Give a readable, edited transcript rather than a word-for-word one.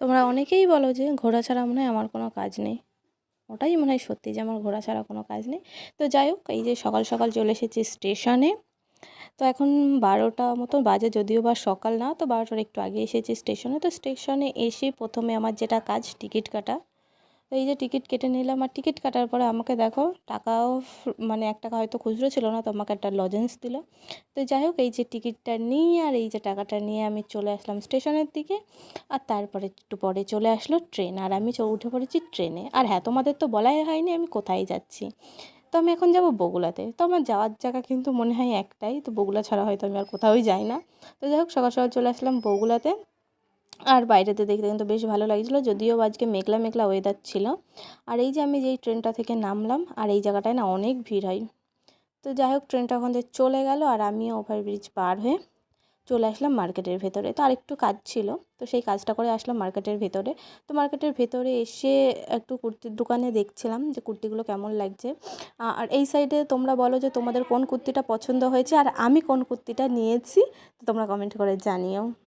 তোমরা অনেকেই বলো যে ঘোরা ছাড়া মনে হয় আমার কোনো কাজ নেই। ওটাই মনে হয় সত্যি যে আমার ঘোরা ছাড়া কোনো কাজ নেই। তো যাই হোক, এই যে সকাল সকাল চলে এসেছি স্টেশনে। তো এখন 12টা মতো বাজে, যদিও বা সকাল না, তো 12টার একটু আগে এসেছি স্টেশনে। তো স্টেশনে এসে প্রথমে আমার যেটা কাজ টিকিট কাটা। তো এই যে টিকিট কেটে নিলাম, আর টিকিট কাটার পরে আমাকে দেখো টাকাও মানে 1 টাকা হয়তো খুচরো ছিল না, তো আমাকে একটা লজেন্স দিল। তো যাই হোক, এই যে টিকিটটা নিয়ে আর এই যে টাকাটা নিয়ে আমি চলে আসলাম স্টেশনের দিকে। আর তারপরে একটু পরে চলে আসলো ট্রেন, আর আমি উঠে পড়েছি ট্রেনে। আর হ্যাঁ, তোমাদের তো বলাই হয়নি আমি কোথায় যাচ্ছি। তো আমি এখন যাব বগুড়াতে। তো আমার যাওয়ার জায়গা কিন্তু মনে হয় একটাই, তো বগুড়া ছাড়া হয়তো আমি আর কোথাওই যাই না। তো যাই হোক, সকাল সকাল চলে আসলাম বগুড়াতে। আর বাইরেতে দেখতে কিন্তু বেশ ভালো লাগছিলো, যদিও আজকে মেঘলা মেঘলা ওয়েদার ছিল। আর এই যে আমি যেই ট্রেনটা থেকে নামলাম, আর এই জায়গাটায় না অনেক ভিড় হয়। তো যাই হোক, ট্রেনটা ওখান থেকে চলে গেল, আর আমিও ওভারব্রিজ পার হয়ে চলে আসলাম মার্কেটের ভেতরে। তো আরেকটু কাজ ছিল, তো সেই কাজটা করে আসলাম মার্কেটের ভেতরে। তো মার্কেটের ভেতরে এসে একটু কুর্তির দোকানে দেখছিলাম যে কুর্তিগুলো কেমন লাগছে। আর এই সাইডে তোমরা বলো যে তোমাদের কোন কুর্তিটা পছন্দ হয়েছে আর আমি কোন কুর্তিটা নিয়েছি, তো তোমরা কমেন্ট করে জানিও।